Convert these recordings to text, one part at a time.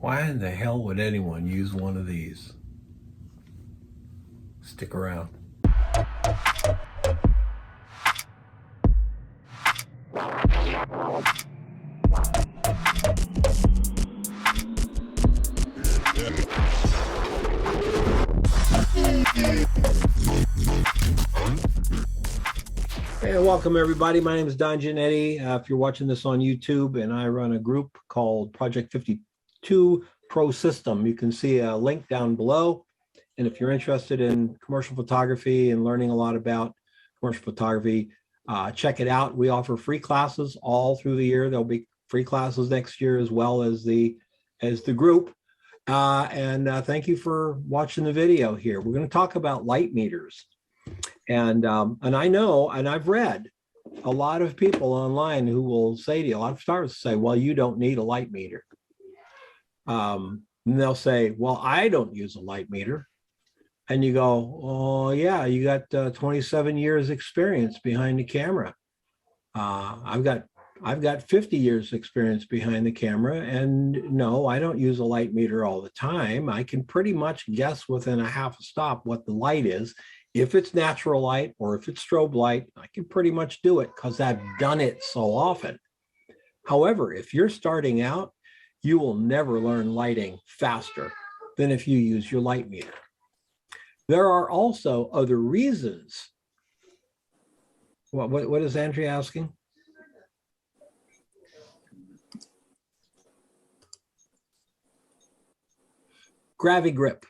Why in the hell would anyone use one of these? Stick around. Hey, welcome everybody. My name is Don Giannetti. If you're watching this on YouTube, and I run a group called Project 52 Pro System. You can see a link down below. And if you're interested in commercial photography and learning a lot about commercial photography, check it out. We offer free classes all through the year. There'll be free classes next year as well as the group. Thank you for watching the video here. We're going to talk about light meters. And I know, and I've read a lot of people online who will say to you, a lot of photographers say, well, you don't need a light meter. And they'll say, well, I don't use a light meter. And you go, oh yeah, you got 27 years experience behind the camera. I've got 50 years experience behind the camera, and no, I don't use a light meter all the time. I can pretty much guess within a half a stop what the light is. If it's natural light or if it's strobe light, I can pretty much do it because I've done it so often. However, if you're starting out, you will never learn lighting faster than if you use your light meter. There are also other reasons. What is Andrea asking? Gravity grip.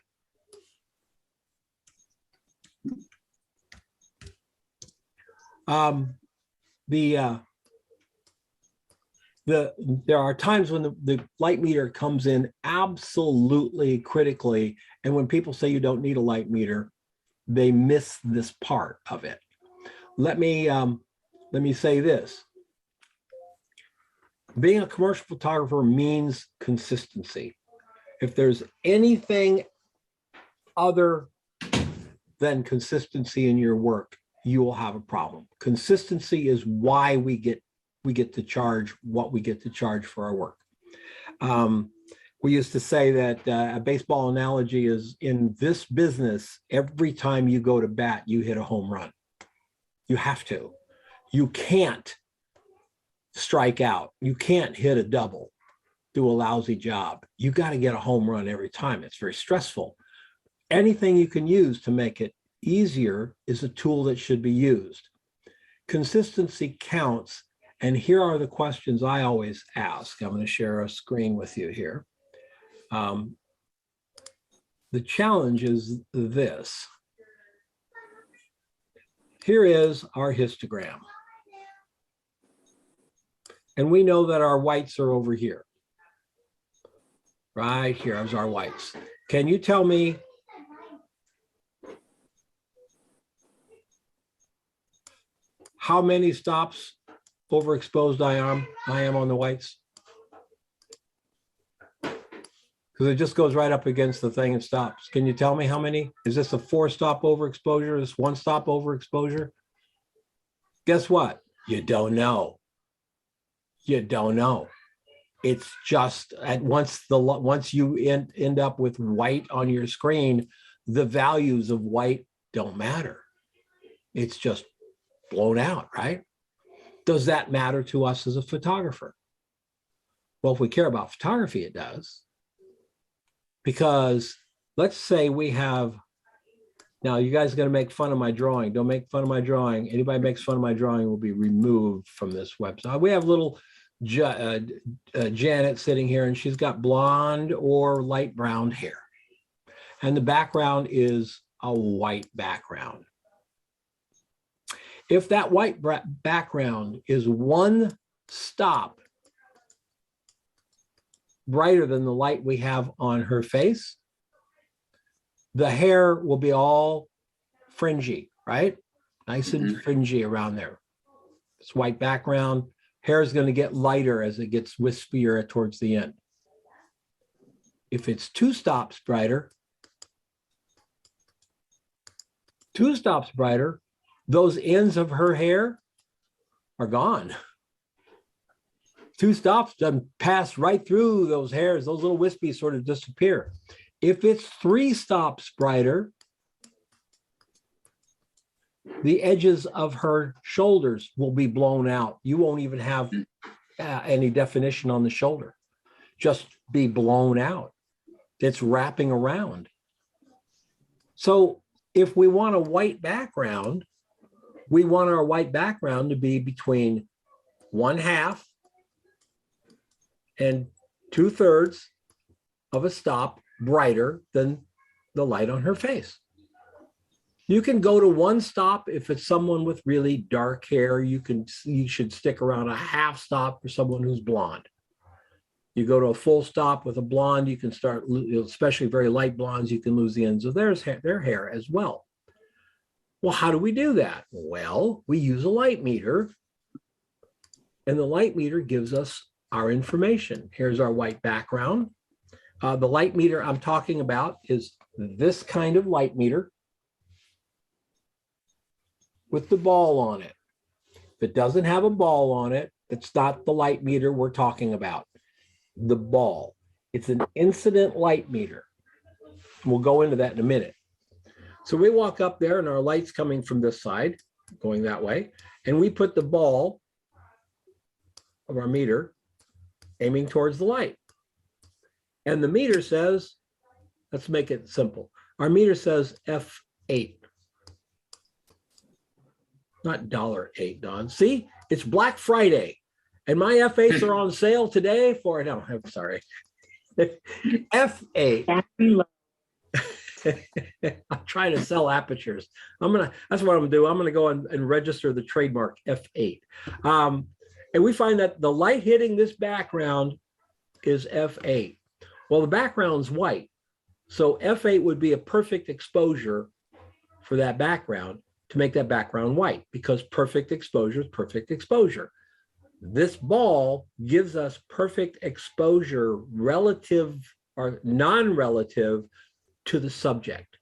There are times when the light meter comes in absolutely critically, and when people say you don't need a light meter, they miss this part of it. Let me say this. Being a commercial photographer means consistency. If there's anything other than consistency in your work, you will have a problem. Consistency is why we get to charge what we get to charge for our work. We used to say that a baseball analogy is, in this business, every time you go to bat, you hit a home run. You have to. You can't strike out. You can't hit a double, do a lousy job. You got to get a home run every time. It's very stressful. Anything you can use to make it easier is a tool that should be used. Consistency counts. And here are the questions I always ask. I'm going to share a screen with you here. The challenge is this. Here is our histogram. And we know that our whites are over here. Right here is our whites. Can you tell me how many stops overexposed I am on the whites? Because it just goes right up against the thing and stops. Can you tell me how many? Is this a 4-stop overexposure? Is this 1-stop overexposure? Guess what? You don't know. You don't know. It's just once you end up with white on your screen, the values of white don't matter. It's just blown out, right? Does that matter to us as a photographer? Well, if we care about photography, it does. Because let's say we have, now you guys are going to make fun of my drawing. Don't make fun of my drawing. Anybody makes fun of my drawing will be removed from this website. We have little Janet sitting here, and she's got blonde or light brown hair. And the background is a white background. If that white background is 1 stop brighter than the light we have on her face, the hair will be all fringy, right? Nice and fringy around there. It's white background. Hair is going to get lighter as it gets wispier towards the end. If it's 2 stops brighter, those ends of her hair are gone. 2 stops doesn't pass right through those hairs. Those little wispies sort of disappear. If it's 3 stops brighter, the edges of her shoulders will be blown out. You won't even have any definition on the shoulder. Just be blown out. It's wrapping around. So if we want a white background, we want our white background to be between 1/2 and 2/3 of a stop brighter than the light on her face. You can go to 1 stop if it's someone with really dark hair. You should stick around a 1/2 stop for someone who's blonde. You go to a full stop with a blonde, you can start, especially very light blondes, you can lose the ends of their hair as well. Well, how do we do that? Well, we use a light meter, and the light meter gives us our information. Here's our white background. The light meter I'm talking about is this kind of light meter with the ball on it. If it doesn't have a ball on it, it's not the light meter we're talking about. The ball. It's an incident light meter. We'll go into that in a minute. So we walk up there and our light's coming from this side, going that way, and we put the ball of our meter aiming towards the light. And the meter says, let's make it simple. Our meter says F8. Not $8, Don. See, it's Black Friday. And my F8s are on sale today for, no, I'm sorry. F8. I'm trying to sell apertures. That's what I'm gonna do. I'm gonna go and register the trademark F8. And we find that the light hitting this background is F8. Well, the background's white. So F8 would be a perfect exposure for that background to make that background white, because perfect exposure is perfect exposure. This ball gives us perfect exposure relative or non-relative to the subject,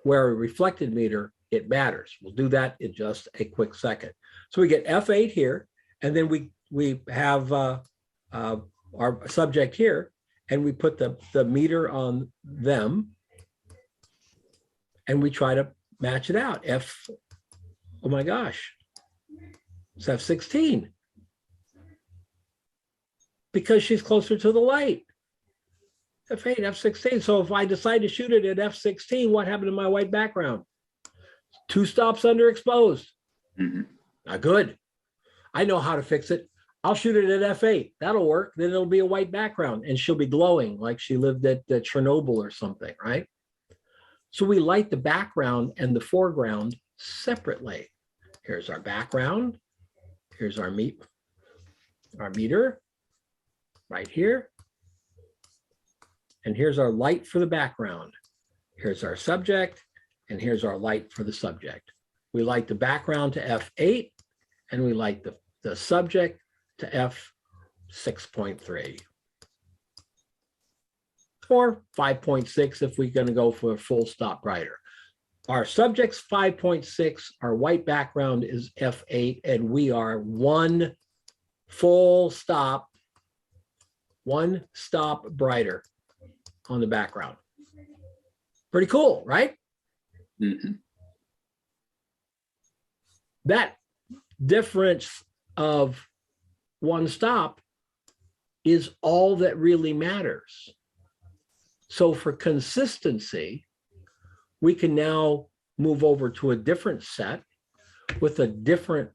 where a reflected meter, it matters. We'll do that in just a quick second. So we get F8 here, and then we have our subject here, and we put the meter on them, and we try to match it out. Oh my gosh, it's F16. Because she's closer to the light. F8, F16. So if I decide to shoot it at F16, what happened to my white background? 2 stops underexposed. Not good. I know how to fix it. I'll shoot it at F8. That'll work. Then it'll be a white background and she'll be glowing like she lived at Chernobyl or something, right? So we light the background and the foreground separately. Here's our background. Here's our meter right here. And here's our light for the background. Here's our subject, and here's our light for the subject. We light the background to F8, and we light the subject to F6.3. Or 5.6 if we're going to go for a full stop brighter. Our subject's 5.6, our white background is F8, and we are 1 full stop, 1 stop brighter on the background. Pretty cool, right? That difference of 1 stop is all that really matters. So for consistency, we can now move over to a different set with a different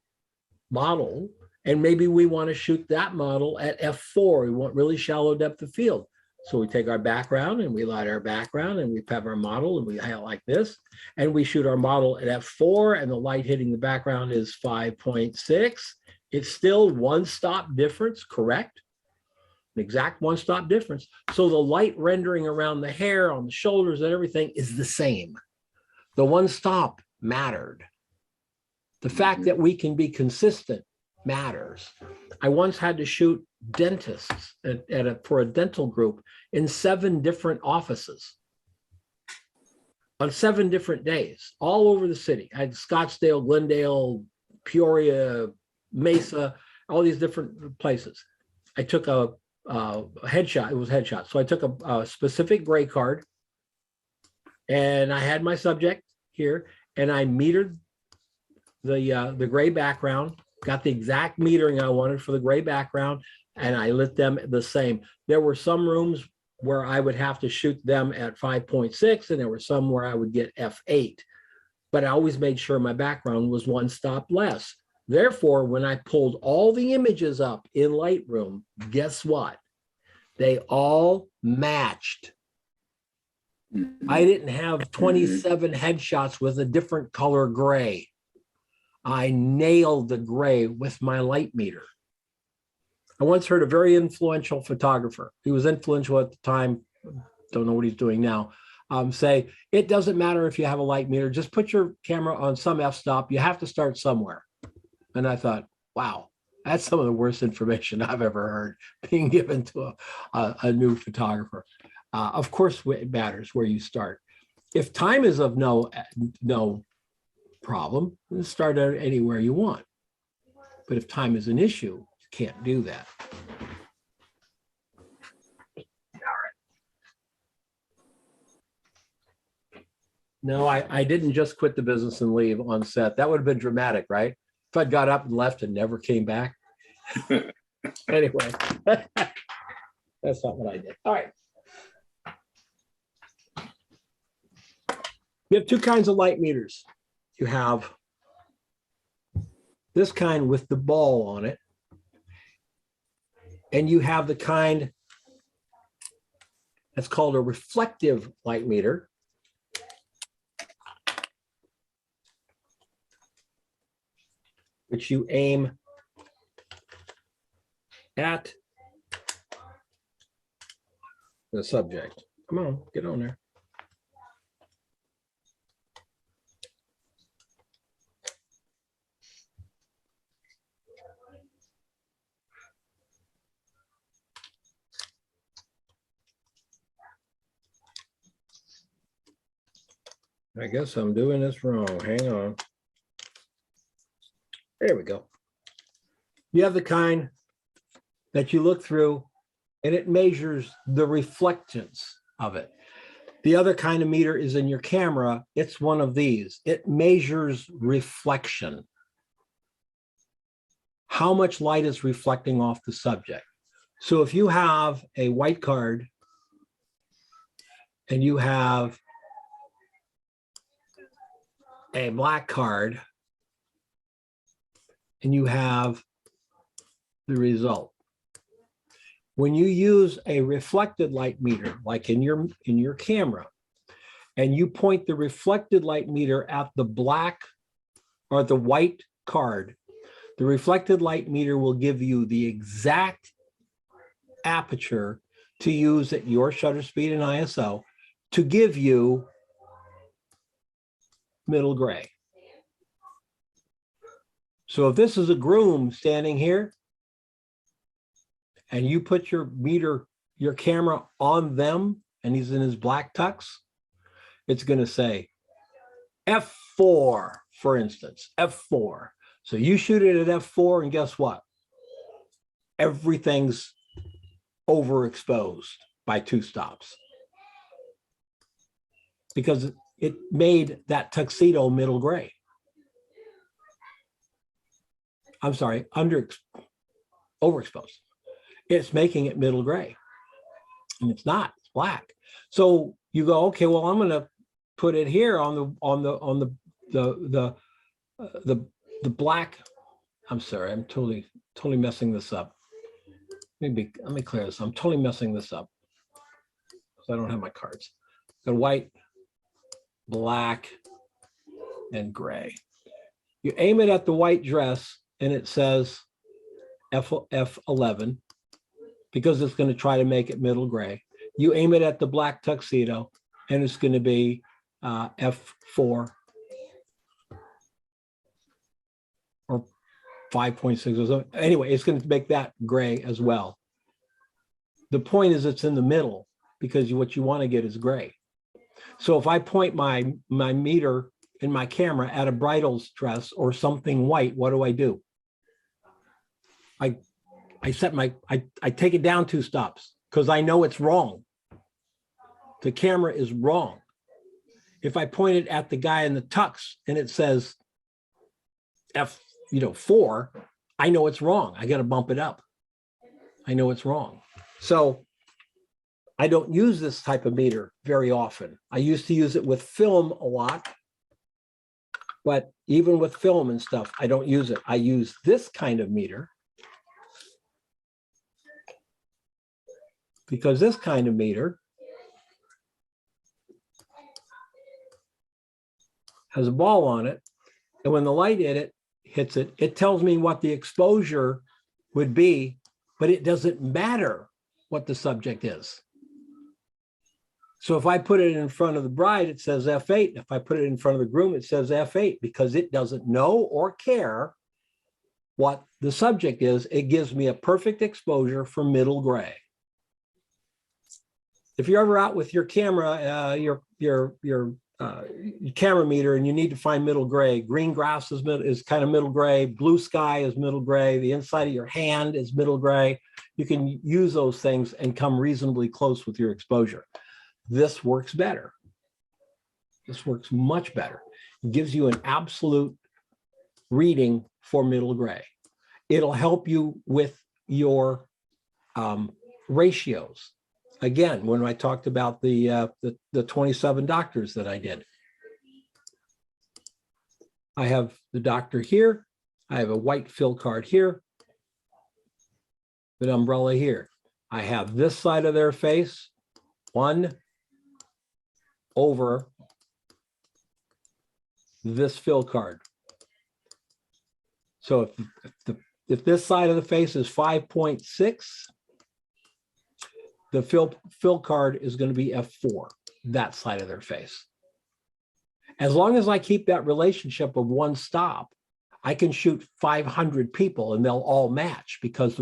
model, and maybe we want to shoot that model at F4. We want really shallow depth of field. So we take our background and we light our background and we have our model and we like this, and we shoot our model at F4, and the light hitting the background is 5.6. It's still 1 stop difference, correct? An exact 1 stop difference. So the light rendering around the hair, on the shoulders and everything is the same. The 1 stop mattered. The fact that we can be consistent matters. I once had to shoot dentists for a dental group in 7 different offices on 7 different days, all over the city. I had Scottsdale, Glendale, Peoria, Mesa, all these different places. I took a headshot. It was headshot. So I took a specific gray card, and I had my subject here, and I metered the gray background, got the exact metering I wanted for the gray background, and I lit them the same. There were some rooms where I would have to shoot them at 5.6, and there were some where I would get f8, but I always made sure my background was one stop less. Therefore, when I pulled all the images up in Lightroom, guess what? They all matched. I didn't have 27 headshots with a different color gray. I nailed the gray with my light meter. I once heard a very influential photographer, he was influential at the time, don't know what he's doing now, say, it doesn't matter if you have a light meter, just put your camera on some f-stop, you have to start somewhere. And I thought, wow, that's some of the worst information I've ever heard being given to a new photographer. Of course, it matters where you start. If time is of no problem, start out anywhere you want. But if time is an issue, you can't do that. All right. No, I didn't just quit the business and leave on set. That would have been dramatic, right? If I'd got up and left and never came back. Anyway, that's not what I did. All right. You have two kinds of light meters. You have this kind with the ball on it, and you have the kind that's called a reflective light meter. Which you aim at the subject. Come on, get on there. I guess I'm doing this wrong. Hang on. There we go. You have the kind that you look through and it measures the reflectance of it. The other kind of meter is in your camera. It's one of these. It measures reflection. How much light is reflecting off the subject. So if you have a white card and you have a black card, and you have the result. When you use a reflected light meter, like in your camera, and you point the reflected light meter at the black or the white card, the reflected light meter will give you the exact aperture to use at your shutter speed and ISO to give you middle gray. So if this is a groom standing here and you put your meter, your camera on them and he's in his black tux, it's going to say F4, for instance, F4. So you shoot it at F4 and guess what? Everything's overexposed by 2 stops because it made that tuxedo middle gray. I'm sorry, overexposed. It's making it middle gray, and it's not. It's black. So you go, okay, well, I'm going to put it here on the black. I'm sorry, I'm totally messing this up. Let me clear this. I'm totally messing this up because I don't have my cards. Got white, black, and gray. You aim it at the white dress. And it says F11 because it's going to try to make it middle gray. You aim it at the black tuxedo and it's going to be F4 or 5.6 or something. Anyway, it's going to make that gray as well. The point is it's in the middle because what you want to get is gray. So if I point my meter in my camera at a bridal's dress or something white, what do? I I take it down 2 stops because I know it's wrong. The camera is wrong. If I point it at the guy in the tux and it says F4, I know it's wrong. I got to bump it up. I know it's wrong. So I don't use this type of meter very often. I used to use it with film a lot, but even with film and stuff, I don't use it. I use this kind of meter because this kind of meter has a ball on it. And when the light hits it, it tells me what the exposure would be, but it doesn't matter what the subject is. So if I put it in front of the bride, it says F8. If I put it in front of the groom, it says F8 because it doesn't know or care what the subject is. It gives me a perfect exposure for middle gray. If you're ever out with your camera, your camera meter, and you need to find middle gray, green grass is kind of middle gray, blue sky is middle gray, the inside of your hand is middle gray. You can use those things and come reasonably close with your exposure. This works better. This works much better. It gives you an absolute reading for middle gray. It'll help you with your ratios. Again, when I talked about the 27 doctors that I did, I have the doctor here. I have a white fill card here, the umbrella here. I have this side of their face, 1 over this fill card. So if this side of the face is 5.6, the fill card is going to be F4, that side of their face. As long as I keep that relationship of 1 stop, I can shoot 500 people and they'll all match because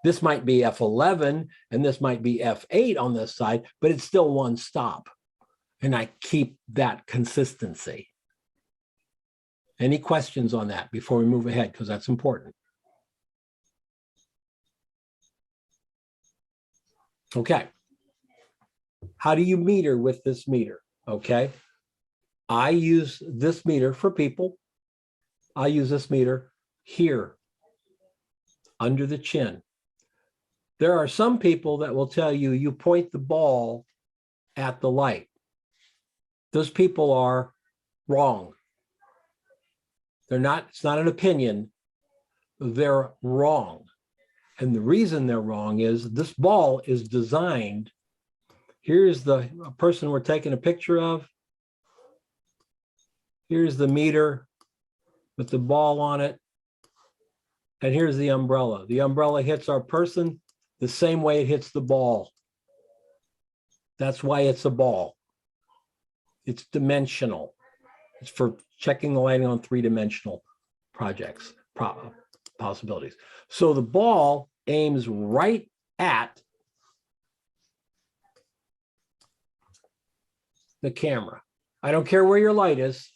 this might be F11 and this might be F8 on this side, but it's still 1 stop. And I keep that consistency. Any questions on that before we move ahead? Because that's important. Okay. How do you meter with this meter? Okay. I use this meter for people. I use this meter here under the chin. There are some people that will tell you, you point the ball at the light. Those people are wrong. They're not, it's not an opinion. They're wrong. And the reason they're wrong is this ball is designed. Here's the person we're taking a picture of. Here's the meter with the ball on it. And here's the umbrella. The umbrella hits our person the same way it hits the ball. That's why it's a ball. It's dimensional. It's for checking the lighting on 3-dimensional projects, possibilities. So the ball aims right at the camera. I don't care where your light is.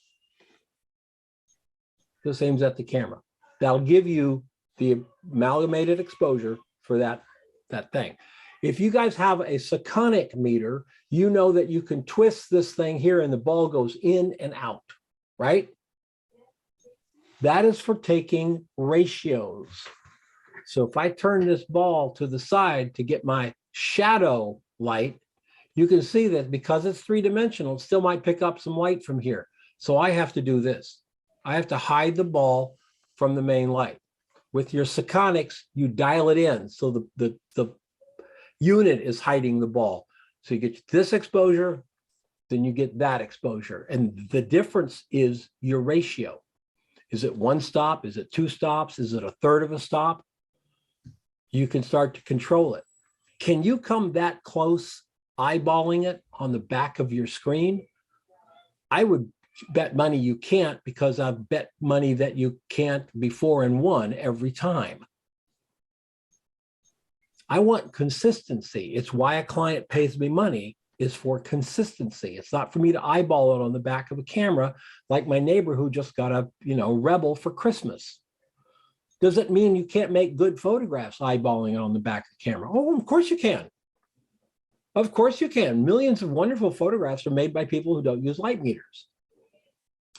This aims at the camera. That'll give you the amalgamated exposure for that thing. If you guys have a Sekonic meter, you know that you can twist this thing here and the ball goes in and out, right? That is for taking ratios. So if I turn this ball to the side to get my shadow light, you can see that because it's 3-dimensional, it still might pick up some light from here. So I have to do this. I have to hide the ball from the main light. With your Sekonics, you dial it in. So the unit is hiding the ball. So you get this exposure, then you get that exposure. And the difference is your ratio. Is it 1 stop? Is it 2 stops? Is it 1/3 of a stop? You can start to control it. Can you come that close eyeballing it on the back of your screen? I would bet money you can't, because I've bet money that you can't before and won every time. I want consistency. It's why a client pays me money, is for consistency. It's not for me to eyeball it on the back of a camera like my neighbor who just got a Rebel for Christmas. Does it mean you can't make good photographs eyeballing it on the back of the camera? Oh, of course you can. Of course you can. Millions of wonderful photographs are made by people who don't use light meters.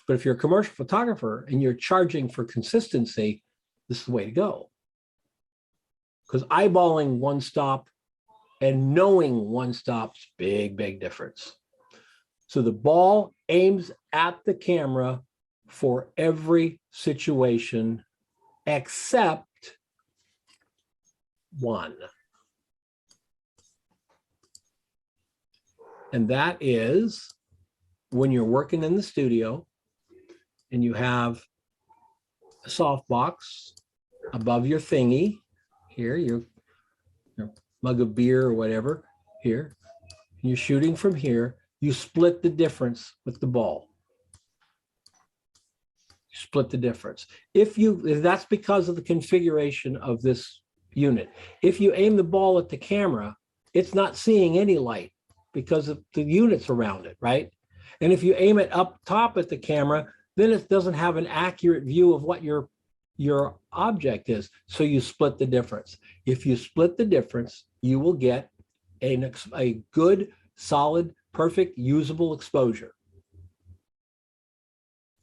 But if you're a commercial photographer and you're charging for consistency, this is the way to go. Because eyeballing one stop and knowing one stop's big, big difference. So the ball aims at the camera for every situation except one. And that is when you're working in the studio and you have a softbox above your thingy here, your mug of beer or whatever here, you're shooting from here, you split the difference with the ball. Split the difference. If that's because of the configuration of this unit. If you aim the ball at the camera, it's not seeing any light because of the units around it, right? And if you aim it up top at the camera, then it doesn't have an accurate view of what your object is. So you split the difference. If you split the difference, you will get a good, solid, perfect, usable exposure.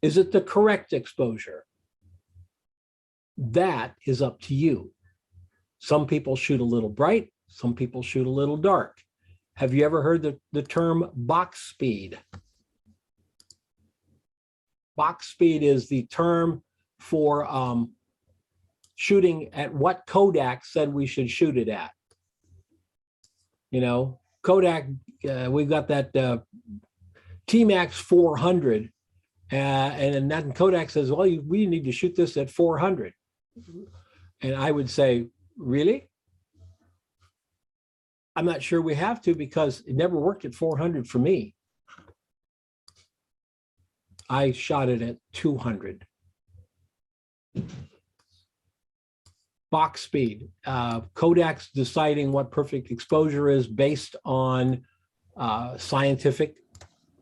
Is it the correct exposure? That is up to you. Some people shoot a little bright, some people shoot a little dark. Have you ever heard the term box speed? Box speed is the term for shooting at what Kodak said we should shoot it at. You know, Kodak, we've got that T-Max 400, and then Kodak says, well, we need to shoot this at 400. And I would say, really? I'm not sure we have to because it never worked at 400 for me. I shot it at 200. Box speed. Kodak's deciding what perfect exposure is based on scientific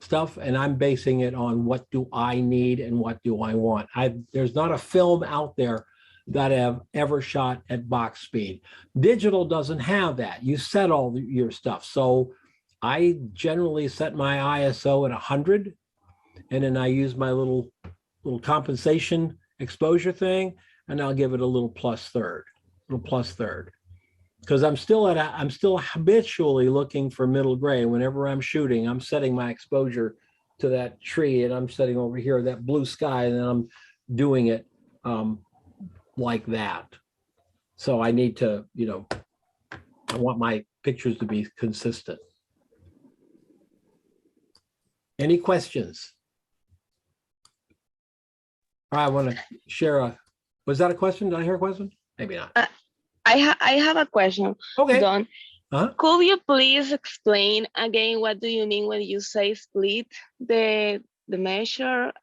stuff, and I'm basing it on what do I need and what do I want. There's not a film out there that I've ever shot at box speed. Digital doesn't have that. You set all your stuff. So I generally set my ISO at 100, and then I use my little compensation exposure thing, and I'll give it a little plus third, because I'm still habitually looking for middle gray. Whenever I'm shooting, I'm setting my exposure to that tree, and I'm setting over here that blue sky, and then I'm doing it like that. So I need to, I want my pictures to be consistent. Any questions? I want to share was that a question? Did I hear a question? Maybe not. I have a question. Okay. Don, could you please explain again what do you mean when you say split the measure?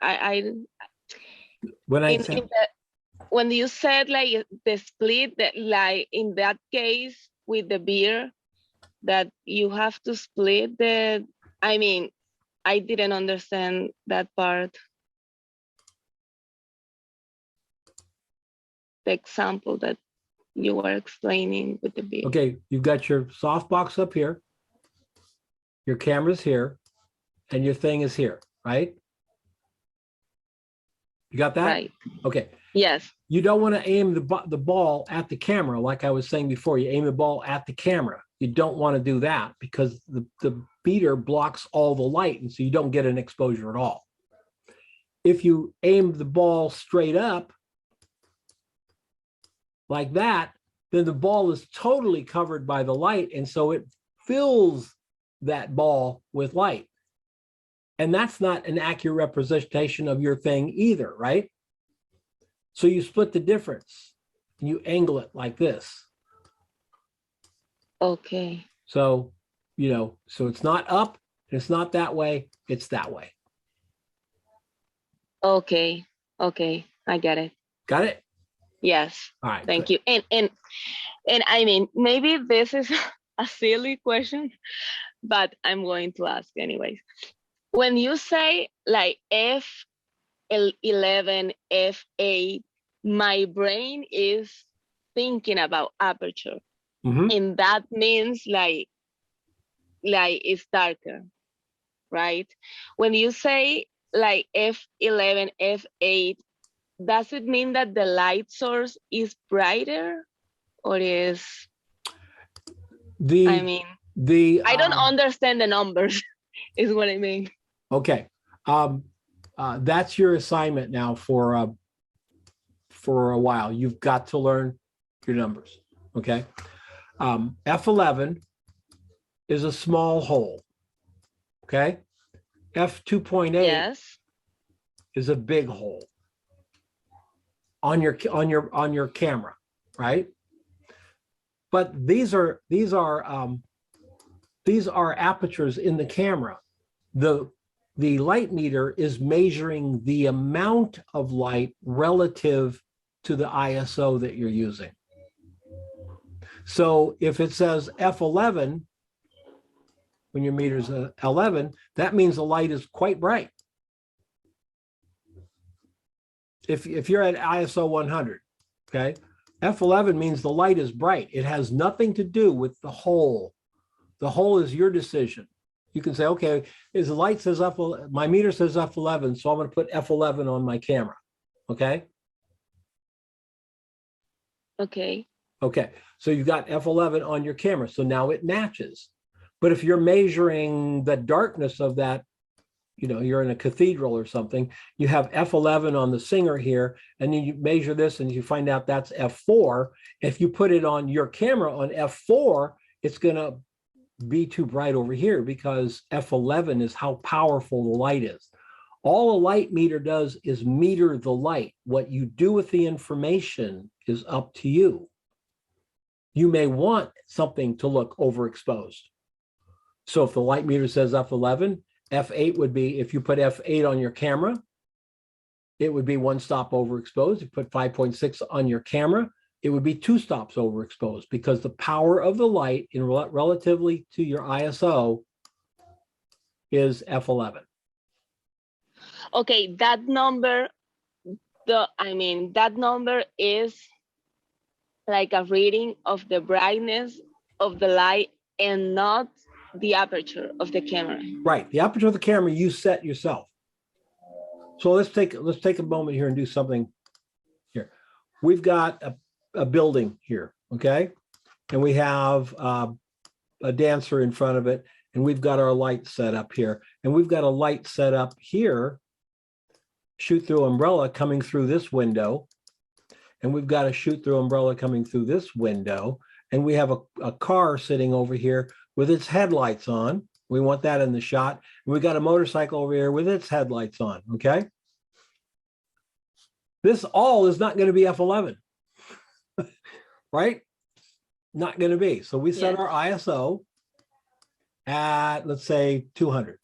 When you said like the split, that like in that case with the beer, that you have to split the. I mean, I didn't understand that part. The example that you were explaining with the beer. Okay, you've got your softbox up here, your camera's here, and your thing is here, right? You got that? Right. Okay. Yes. You don't want to aim the ball at the camera, like I was saying before. You aim the ball at the camera. You don't want to do that because the beater blocks all the light, and so you don't get an exposure at all. If you aim the ball straight up, like that, then the ball is totally covered by the light, and so it fills that ball with light. And that's not an accurate representation of your thing either, right? So you split the difference and you angle it like this. Okay. So, so it's not up, it's not that way, it's that way. Okay. Okay. I get it. Got it? Yes. All right. Thank good. you. And I mean, maybe this is a silly question, but I'm going to ask anyways. When you say like F11, F8, my brain is thinking about aperture. Mhm. And that means like it's darker, right? When you say like f11, f8, does it mean that the light source is brighter or is, I mean, I don't understand the numbers is what I mean. Okay. That's your assignment now for a while. You've got to learn your numbers. Okay. F11 is a small hole. Okay. F2.8 Yes. is a big hole on your camera, right? But these are apertures in the camera. The light meter is measuring the amount of light relative to the ISO that you're using. So if it says F11, when your meter's 11, that means the light is quite bright. If you're at ISO 100, okay, F11 means the light is bright. It has nothing to do with the hole. The hole is your decision. You can say, okay, is the light says my meter says F11, so I'm going to put F11 on my camera. Okay. Okay. Okay. So you've got F11 on your camera. So now it matches. But if you're measuring the darkness of that, you're in a cathedral or something, you have F11 on the singer here, and then you measure this and you find out that's F4. If you put it on your camera on F4, it's going to be too bright over here because F11 is how powerful the light is. All a light meter does is meter the light. What you do with the information is up to you. You may want something to look overexposed. So if the light meter says F11, F8 would be, if you put F8 on your camera, it would be 1 stop overexposed. If you put 5.6 on your camera, it would be 2 stops overexposed because the power of the light in relatively to your ISO is F11. Okay, that number, that number is like a reading of the brightness of the light and not the aperture of the camera. Right, the aperture of the camera you set yourself. So let's take a moment here and do something here. We've got a building here, okay? And we have a dancer in front of it, and we've got our light set up here. And we've got a light set up here, shoot through umbrella coming through this window. And we've got a shoot through umbrella coming through this window. And we have a car sitting over here with its headlights on. We want that in the shot. And we've got a motorcycle over here with its headlights on, okay? This all is not going to be F11, right? Not going to be. So we set our ISO at, let's say, 200.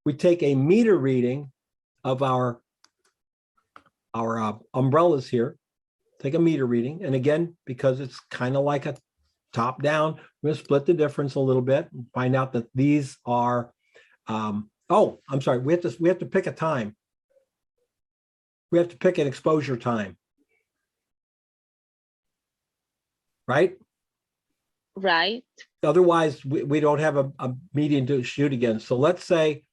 We take a meter reading of our umbrellas here, take a meter reading. And again, because it's kind of like a top down, we're going to split the difference a little bit and find out that these are, oh, I'm sorry, we have to pick a time. We have to pick an exposure time. Right? Right. Otherwise, we don't have a median to shoot against. So let's say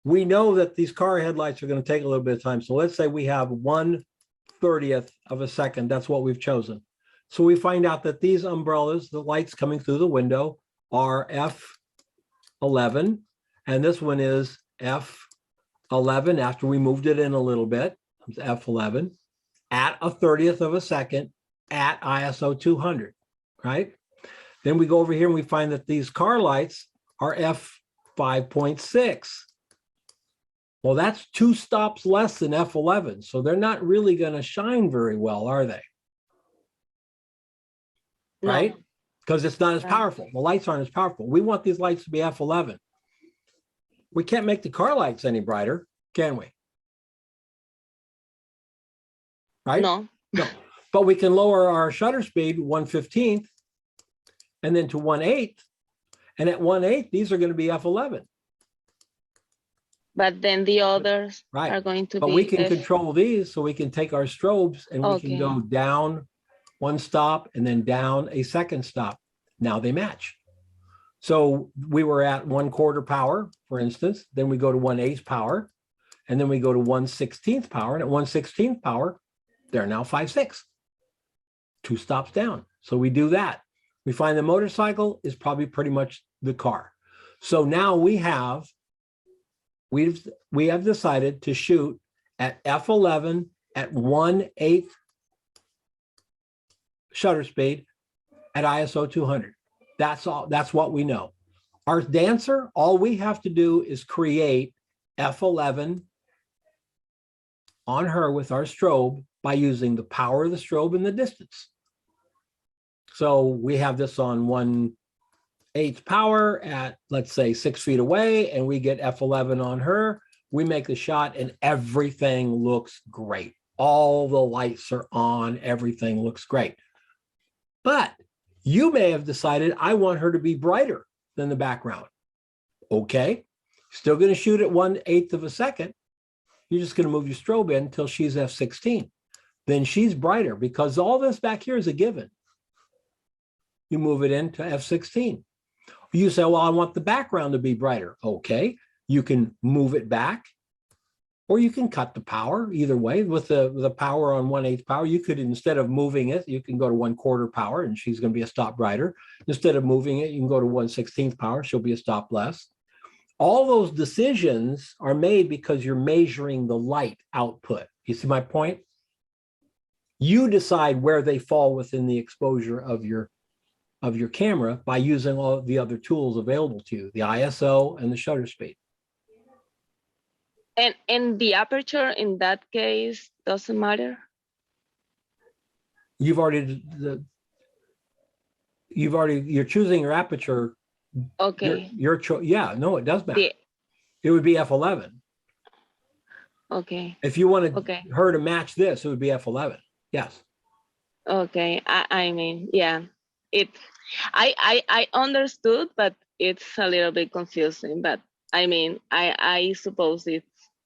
we know that these car headlights are going to take a little bit of time. So let's say we have 1/30th of a second. That's what we've chosen. So we find out that these umbrellas, the lights coming through the window, are F11. And this one is F11 after we moved it in a little bit. It's F11 at 1/30th of a second at ISO 200, right? Then we go over here and we find that these car lights are F5.6. Well, that's 2 stops less than F11. So they're not really going to shine very well, are they? No. Right? Because it's not as powerful. The lights aren't as powerful. We want these lights to be F11. We can't make the car lights any brighter, can we? Right? No. No. But we can lower our shutter speed 1/15 and then to 1/8. And at 1/8, these are going to be F11. But then the others Right. are going to But we be can F. control these, so we can take our strobes and we can Okay. go down one stop and then down a second stop. Now they match. So we were at 1/4 power, for instance, then we go to 1/8 power, and then we go to 1/16 power. And at 1/16 power, they're now 5/6, 2 stops down. So we do that. We find the motorcycle is probably pretty much the car. So now we have decided to shoot at f11 at 1/8 shutter speed at ISO 200. That's all. That's what we know. Our dancer, all we have to do is create f11 on her with our strobe by using the power of the strobe and the distance. So we have this on 1/8 power at, let's say, 6 feet away, and we get f11 on her. We make the shot and everything looks great. All the lights are on, everything looks great. But you may have decided, I want her to be brighter than the background. Okay, still going to shoot at 1/8 of a second. You're just going to move your strobe in until she's f16. Then she's brighter, because all this back here is a given. You move it into f16. You say, well, I want the background to be brighter. Okay, you can move it back, or you can cut the power. Either way, with the power on 1/8 power, you could, instead of moving it, you can go to 1/4 power and she's going to be a stop brighter. Instead of moving it, you can go to 1/16 power, she'll be a stop less. All those decisions are made because you're measuring the light output. You see my point? You decide where they fall within the exposure of your camera by using all the other tools available to you, the ISO and the shutter speed. And the aperture in that case doesn't matter? You're choosing your aperture. Okay. Your choice. Yeah, no, it does matter. The, It would be f11. okay. If you wanted Okay. her to match this, it would be f11. Yes. Okay. I mean, yeah. I understood, but it's a little bit confusing. But I mean, I suppose it's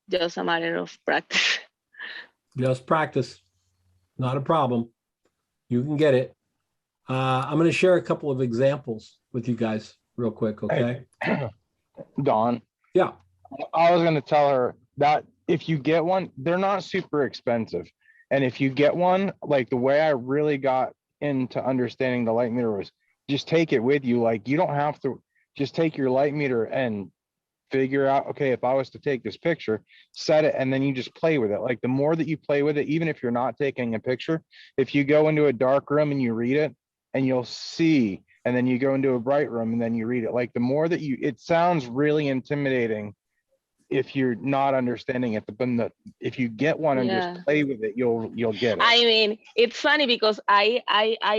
just a matter of practice. Just practice. Not a problem. You can get it. I'm going to share a couple of examples with you guys real quick, okay? Dawn. Yeah. I was going to tell her that if you get one, they're not super expensive. And if you get one, like the way I really got into understanding the light meter was just take it with you. Like you don't have to just take your light meter and figure out, okay, if I was to take this picture, set it, and then you just play with it. Like the more that you play with it, even if you're not taking a picture, if you go into a dark room and you read it and you'll see, and then you go into a bright room and then you read it, like the more that it sounds really intimidating if you're not understanding it, but if you get one and just play with it, you'll get it. I mean, it's funny because I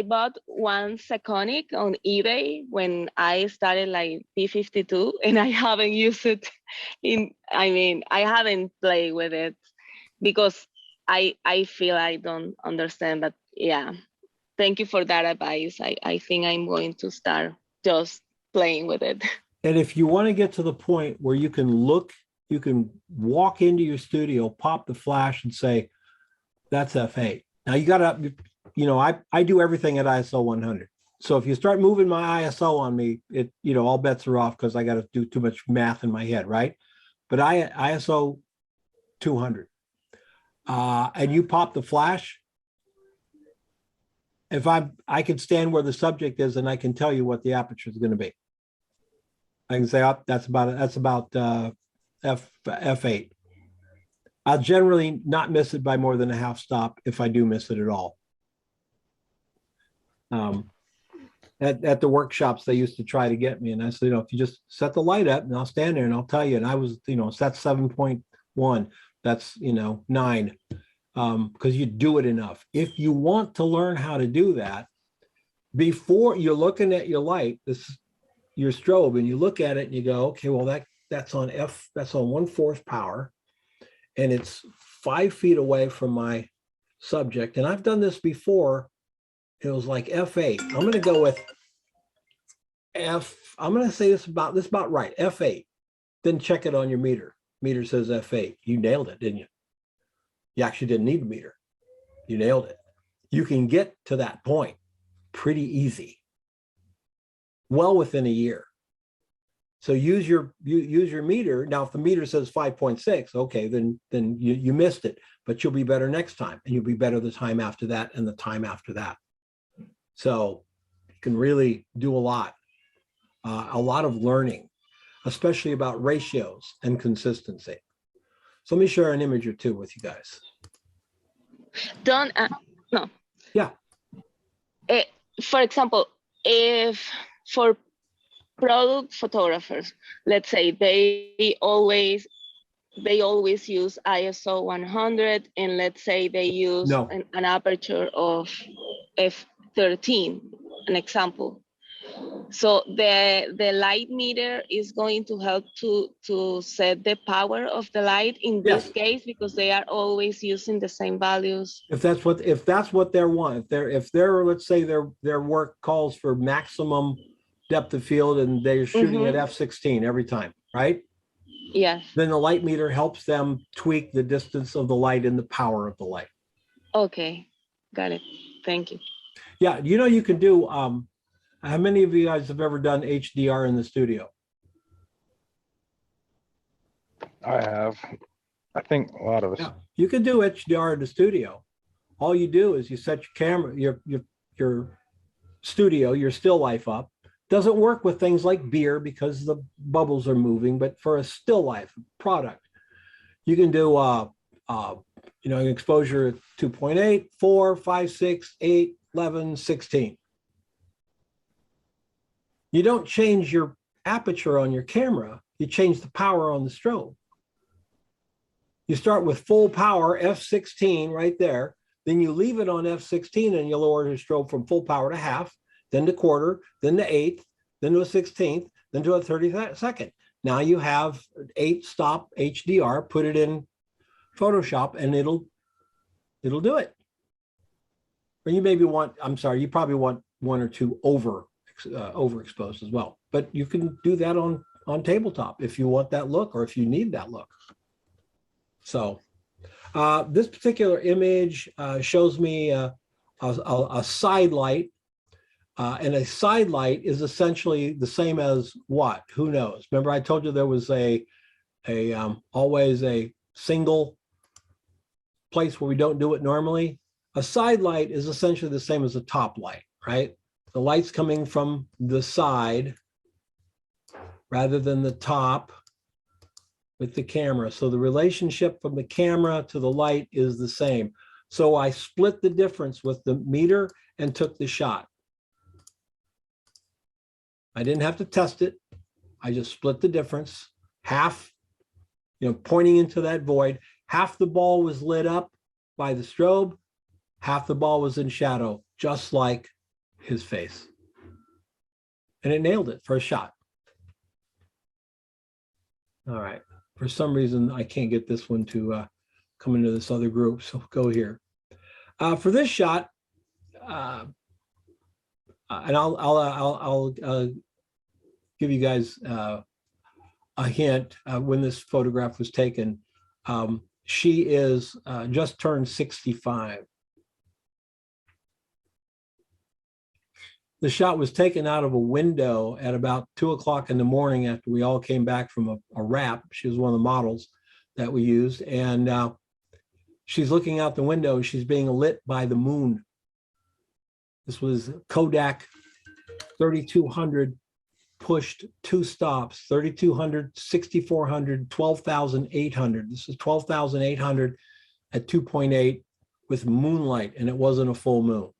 bought one Seconic on eBay when I started like P52, and I haven't used it I haven't played with it because I feel I don't understand. But yeah, thank you for that advice. I think I'm going to start just playing with it. And if you want to get to the point where you can look, you can walk into your studio, pop the flash and say, that's f8. Now you got to, I do everything at ISO 100. So if you start moving my ISO on me, all bets are off because I got to do too much math in my head, right? But ISO 200. And you pop the flash, if I can stand where the subject is and I can tell you what the aperture is going to be. I can say, oh, that's about f8. I'll generally not miss it by more than a half stop if I do miss it at all. At the workshops, they used to try to get me, and I said, if you just set the light up, and I'll stand there and I'll tell you. And I was, set 7.1. That's 9, because you do it enough. If you want to learn how to do that, before you're looking at your light, your strobe, and you look at it and you go, okay, well that's on 1/4 power, and it's 5 feet away from my subject. And I've done this before. It was like f8. I'm going to go with I'm going to say this about right, f8. Then check it on your meter. Meter says f8. You nailed it, didn't you? You actually didn't need a meter. You nailed it. You can get to that point pretty easy, well within a year. So use your meter. Now, if the meter says 5.6, okay, then you missed it, but you'll be better next time, and you'll be better the time after that and the time after that. So you can really do a lot of learning, especially about ratios and consistency. So let me share an image or two with you guys. Don't, no. Yeah. For example, if for product photographers, let's say they always use ISO 100, and let's say they use an aperture of f13, an example. So the light meter is going to help to set the power of the light in this case, because they are always using the same values. If that's what they want, if they're let's say their work calls for maximum depth of field and they're shooting at f16 every time, right? Yes. Then the light meter helps them tweak the distance of the light and the power of the light. Okay, got it. Thank you. Yeah, you can do. How many of you guys have ever done HDR in the studio? I have. I think a lot of us. Yeah, you can do HDR in the studio. All you do is you set your camera, your studio, your still life up. Doesn't work with things like beer because the bubbles are moving, but for a still life product, you can do an exposure at 2.8, 4, 5, 6, 8, 11, 16. You don't change your aperture on your camera, you change the power on the strobe. You start with full power, f16 right there, then you leave it on f16 and you lower your strobe from full power to half, then to quarter, then to eighth, then to a 16th, then to a 32nd. Now you have 8-stop HDR, put it in Photoshop and it'll do it. Or you maybe you probably want one or two overexposed as well, but you can do that on tabletop if you want that look or if you need that look. So this particular image shows me a side light, and a side light is essentially the same as what? Who knows? Remember I told you there was always a single place where we don't do it normally. A side light is essentially the same as a top light, right? The light's coming from the side rather than the top with the camera. So the relationship from the camera to the light is the same. So I split the difference with the meter and took the shot. I didn't have to test it. I just split the difference. Half, pointing into that void, half the ball was lit up by the strobe, half the ball was in shadow, just like his face. And it nailed it for a shot. All right. For some reason, I can't get this one to come into this other group, so go here. For this shot, and I'll give you guys a hint. When this photograph was taken, she is just turned 65. The shot was taken out of a window at about 2 o'clock in the morning after we all came back from a wrap. She was one of the models that we used. And she's looking out the window and she's being lit by the moon. This was Kodak 3200 pushed 2 stops, 3200, 6400, 12,800. This is 12,800 at 2.8 with moonlight, and it wasn't a full moon.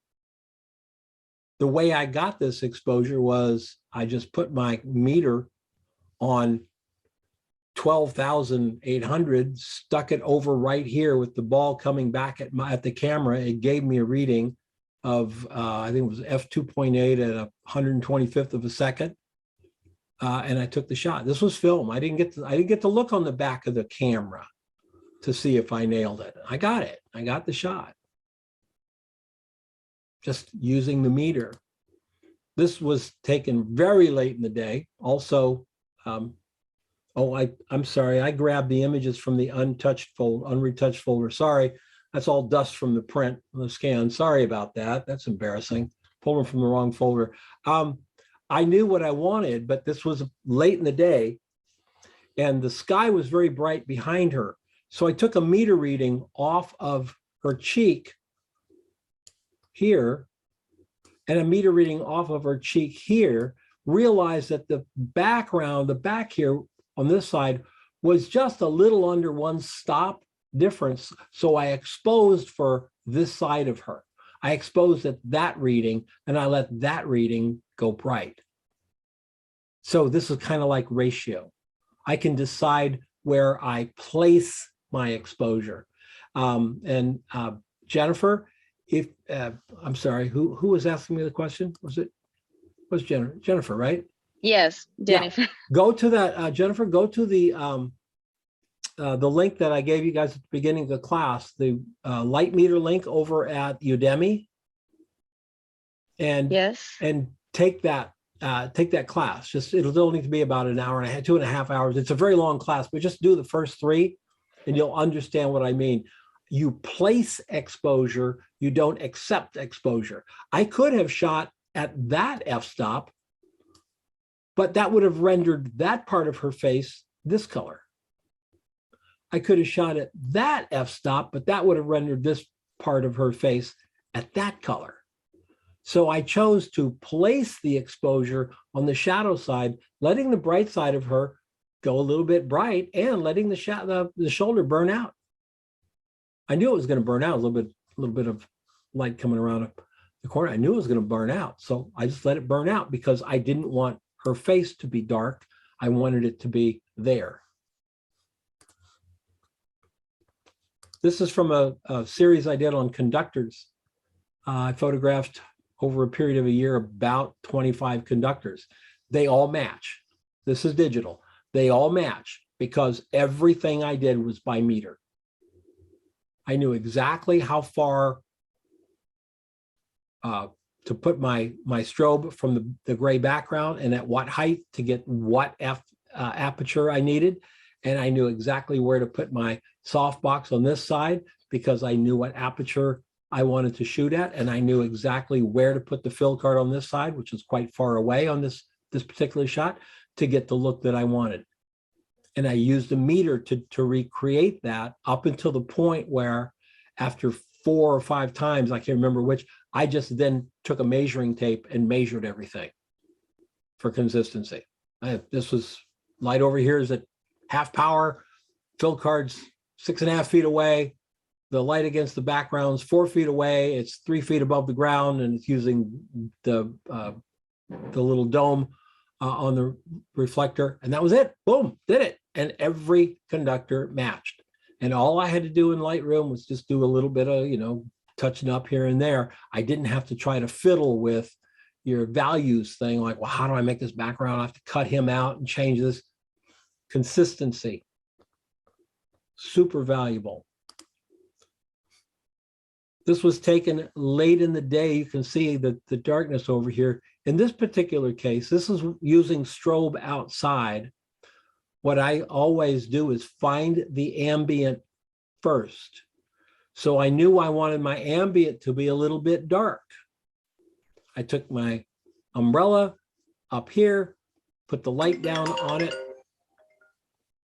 The way I got this exposure was I just put my meter on 12,800, stuck it over right here with the ball coming back at the camera. It gave me a reading of, I think it was f2.8 at 125th of a second. And I took the shot. This was film. I didn't get to look on the back of the camera to see if I nailed it. I got it. I got the shot. Just using the meter. This was taken very late in the day. Also, Oh, I'm sorry. I grabbed the images from the unretouched folder. Sorry. That's all dust from the print, the scan. Sorry about that. That's embarrassing. Pulled them from the wrong folder. I knew what I wanted, but this was late in the day and the sky was very bright behind her. So I took a meter reading off of her cheek here and a meter reading off of her cheek here, realized that the background, the back here on this side was just a little under one stop difference. So I exposed for this side of her. I exposed at that reading and I let that reading go bright. So this is kind of like ratio. I can decide where I place my exposure. Jennifer, if I'm sorry, who was asking me the question? Was Jennifer, right? Yes, Jennifer. Yeah. Go to that, Jennifer, go to the link that I gave you guys at the beginning of the class, the light meter link over at Udemy. And yes, and take that class. Just it'll only need to be about an hour and a half, 2.5 hours. It's a very long class, but just do the first 3 and you'll understand what I mean. You place exposure, you don't accept exposure. I could have shot at that f-stop, but that would have rendered that part of her face this color. I could have shot at that f-stop, but that would have rendered this part of her face at that color. So I chose to place the exposure on the shadow side, letting the bright side of her go a little bit bright and letting the shoulder burn out. I knew it was going to burn out, a little bit of light coming around the corner. I knew it was going to burn out. So I just let it burn out because I didn't want her face to be dark. I wanted it to be there. This is from a series I did on conductors. I photographed over a period of a year about 25 conductors. They all match. This is digital. They all match because everything I did was by meter. I knew exactly how far to put my strobe from the gray background and at what height to get what aperture I needed. And I knew exactly where to put my softbox on this side because I knew what aperture I wanted to shoot at, and I knew exactly where to put the fill card on this side, which is quite far away on this particular shot, to get the look that I wanted. And I used a meter to recreate that up until the point where after 4 or 5 times, I can't remember which, I just then took a measuring tape and measured everything for consistency. This was light over here is at half power, fill cards 6.5 feet away. The light against the background's 4 feet away. It's 3 feet above the ground, and it's using the little dome on the reflector. And that was it. Boom, did it. And every conductor matched. And all I had to do in Lightroom was just do a little bit of, touching up here and there. I didn't have to try to fiddle with your values thing. Like, well, how do I make this background? I have to cut him out and change this. Consistency. Super valuable. This was taken late in the day. You can see the darkness over here. In this particular case, this is using strobe outside. What I always do is find the ambient first. So I knew I wanted my ambient to be a little bit dark. I took my umbrella up here, put the light down on it,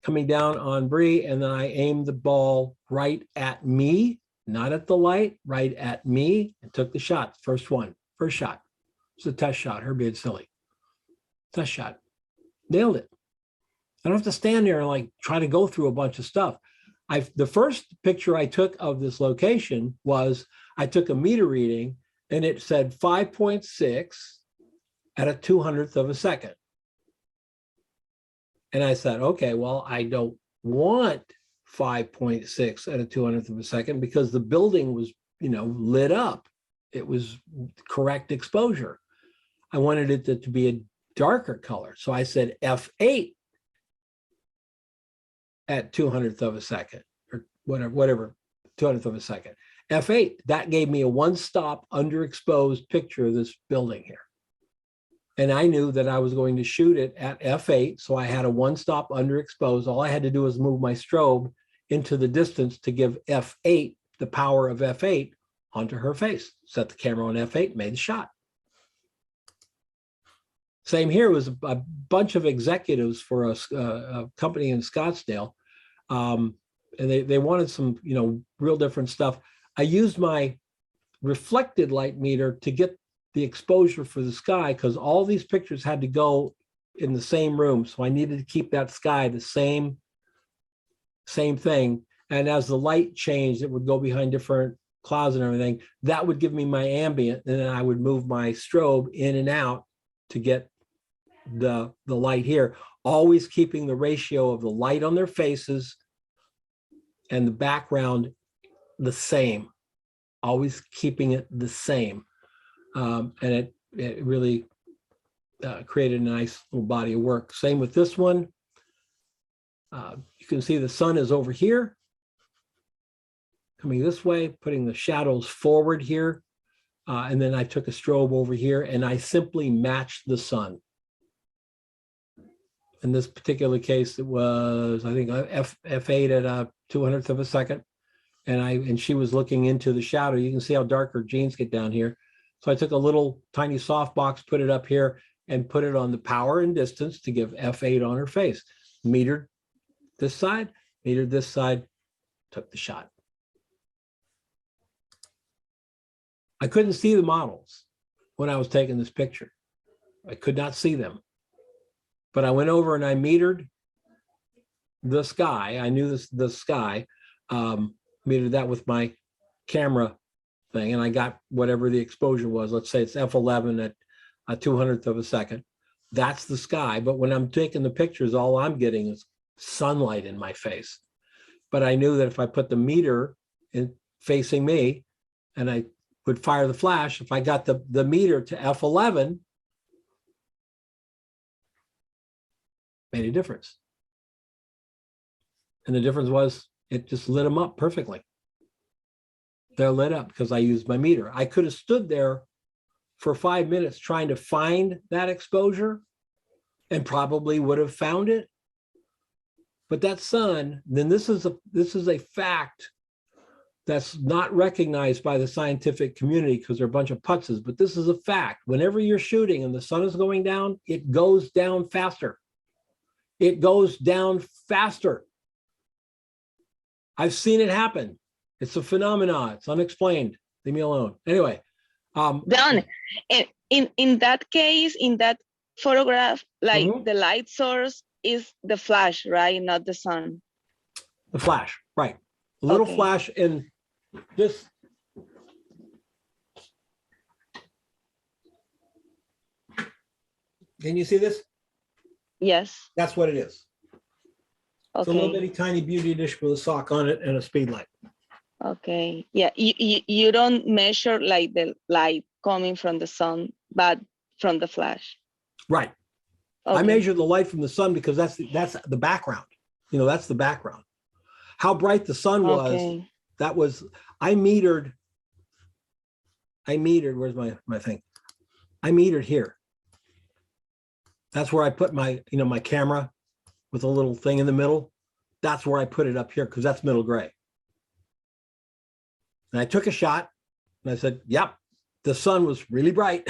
coming down on Bree, and then I aimed the ball right at me. Not at the light, right at me, and took the shot. First shot. It's a test shot, her being silly. Test shot. Nailed it. I don't have to stand there and like try to go through a bunch of stuff. The first picture I took of this location was I took a meter reading and it said 5.6 at a 200th of a second. And I said, okay, well, I don't want 5.6 at a 200th of a second because the building was, lit up. It was correct exposure. I wanted it to be a darker color. So I said F8 at 200th of a second or whatever, 200th of a second. F8, that gave me a one-stop underexposed picture of this building here. And I knew that I was going to shoot it at f8. So I had a one-stop underexpose. All I had to do was move my strobe into the distance to give f8, the power of f8, onto her face. Set the camera on f8, made the shot. Same here, was a bunch of executives for a company in Scottsdale. And they wanted some, real different stuff. I used my reflected light meter to get the exposure for the sky, because all these pictures had to go in the same room. So I needed to keep that sky the same thing. And as the light changed, it would go behind different clouds and everything. That would give me my ambient, and then I would move my strobe in and out to get the light here, always keeping the ratio of the light on their faces and the background the same, always keeping it the same. And it really created a nice little body of work. Same with this one. You can see the sun is over here, coming this way, putting the shadows forward here. And then I took a strobe over here and I simply matched the sun. In this particular case, it was, I think, f8 at a 200th of a second. And she was looking into the shadow. You can see how dark her jeans get down here. So I took a little tiny softbox, put it up here, and put it on the power and distance to give f8 on her face. Metered this side, metered this side, took the shot. I couldn't see the models when I was taking this picture. I could not see them. But I went over and I metered the sky. I knew the sky, metered that with my camera thing, and I got whatever the exposure was. Let's say it's f11 at a 200th of a second. That's the sky. But when I'm taking the pictures, all I'm getting is sunlight in my face. But I knew that if I put the meter in facing me and I would fire the flash, if I got the meter to f11, made a difference. And the difference was it just lit them up perfectly. They're lit up because I used my meter. I could have stood there for 5 minutes trying to find that exposure and probably would have found it. But that sun, then this is a fact that's not recognized by the scientific community because they're a bunch of putzes, but this is a fact. Whenever you're shooting and the sun is going down, it goes down faster. It goes down faster. I've seen it happen. It's a phenomenon. It's unexplained. Leave me alone. Anyway. Don, in that case, in that photograph, like the light source is the flash, right? Not the sun. The flash, right. A little flash in this. Can you see this? Yes. That's what it is. Okay. It's a little bitty tiny beauty dish with a sock on it and a speed light. Okay. Yeah. You don't measure like the light coming from the sun, but from the flash. Right. Okay. I measure the light from the sun because that's the background. That's the background. How bright the sun was, that was, I metered, where's my thing? I metered here. That's where I put my, my camera with a little thing in the middle. That's where I put it up here because that's middle gray. And I took a shot and I said, yep, the sun was really bright.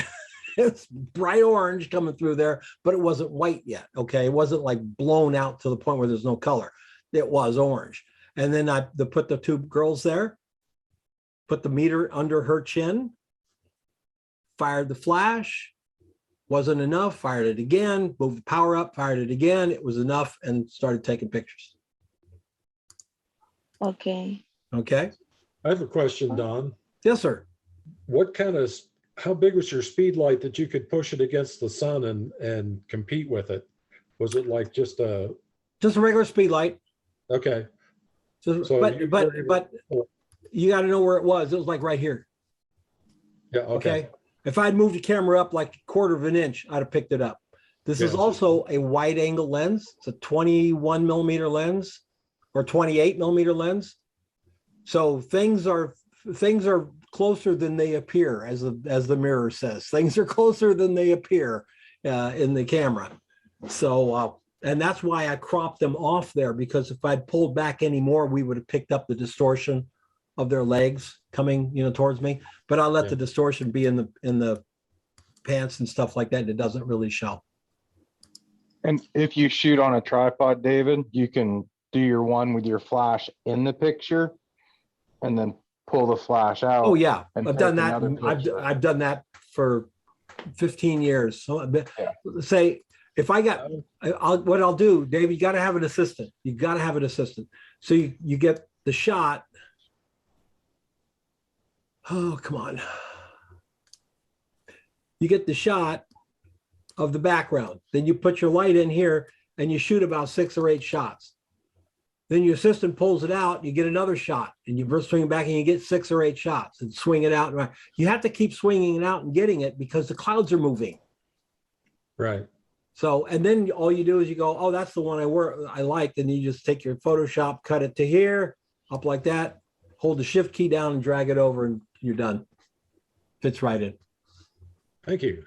It's bright orange coming through there, but it wasn't white yet. Okay. It wasn't like blown out to the point where there's no color. It was orange. And then I put the two girls there, put the meter under her chin, fired the flash. Wasn't enough, fired it again, moved the power up, fired it again. It was enough and started taking pictures. Okay. Okay. I have a question, Don. Yes, sir. How big was your speed light that you could push it against the sun and compete with it? Was it like just a regular speed light? Okay. So but you got to know where it was. It was like right here. Yeah. Okay. If I'd moved the camera up like a quarter of an inch, I'd have picked it up. This is also a wide angle lens. It's a 21 millimeter lens or 28 millimeter lens. So things are closer than they appear, as the mirror says. Things are closer than they appear. in the camera. So, and that's why I cropped them off there, because if I'd pulled back any more, we would have picked up the distortion of their legs coming, towards me. But I let the distortion be in the pants and stuff like that, and it doesn't really show. And if you shoot on a tripod, David, you can do your one with your flash in the picture and then pull the flash out. Oh yeah, and I've take done that. another picture. I've done that for 15 years. So say if I got, what I'll do, Dave, you got to have an assistant. You got to have an assistant. So you get the shot. Oh, come on. You get the shot of the background. Then you put your light in here and you shoot about 6 or 8 shots. Then your assistant pulls it out, and you get another shot, and you swing it back and you get 6 or 8 shots and swing it out. You have to keep swinging it out and getting it because the clouds are moving. Right. So, and then all you do is you go, oh, that's the one I liked. And you just take your Photoshop, cut it to here, up like that, hold the shift key down and drag it over and you're done. Fits right in. Thank you.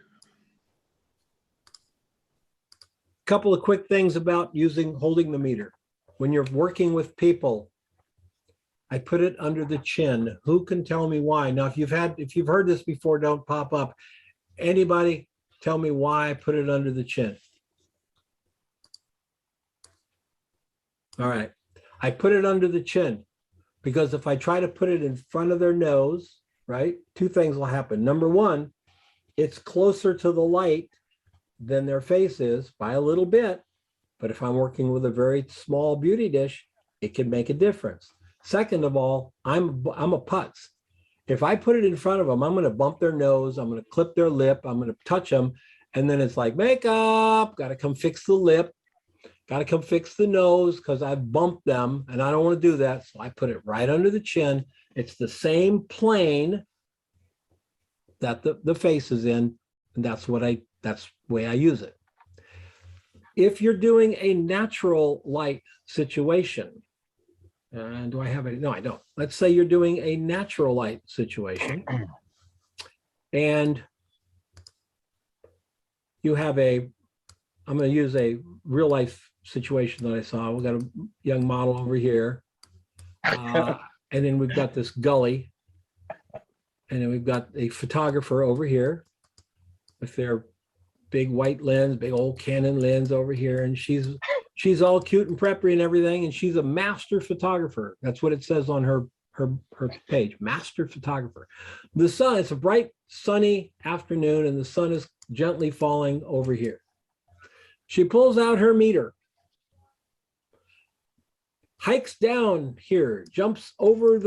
Couple of quick things about holding the meter. When you're working with people, I put it under the chin. Who can tell me why? Now, if you've heard this before, don't pop up. Anybody tell me why I put it under the chin? All right. I put it under the chin because if I try to put it in front of their nose, right, 2 things will happen. Number one, it's closer to the light than their face is by a little bit. But if I'm working with a very small beauty dish, it can make a difference. Second of all, I'm a putz. If I put it in front of them, I'm going to bump their nose. I'm going to clip their lip. I'm going to touch them. And then it's like makeup, got to come fix the lip, got to come fix the nose because I've bumped them and I don't want to do that. So I put it right under the chin. It's the same plane that the face is in. And that's the way I use it. If you're doing a natural light situation, and do I have any? No, I don't. Let's say you're doing a natural light situation and you have I'm going to use a real life situation that I saw. We've got a young model over here. And then we've got this gully. And then we've got a photographer over here with their big white lens, big old Canon lens over here. And she's all cute and preppy and everything. And she's a master photographer. That's what it says on her page, master photographer. The sun, it's a bright, sunny afternoon and the sun is gently falling over here. She pulls out her meter, hikes down here, jumps over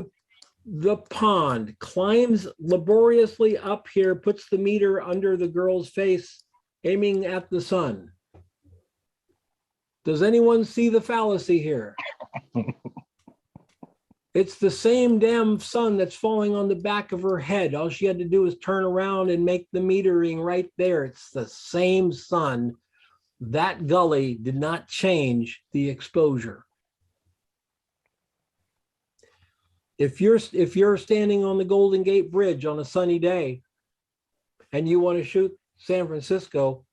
the pond, climbs laboriously up here, puts the meter under the girl's face, aiming at the sun. Does anyone see the fallacy here? It's the same damn sun that's falling on the back of her head. All she had to do is turn around and make the metering right there. It's the same sun. That gully did not change the exposure. If you're standing on the Golden Gate Bridge on a sunny day and you want to shoot San Francisco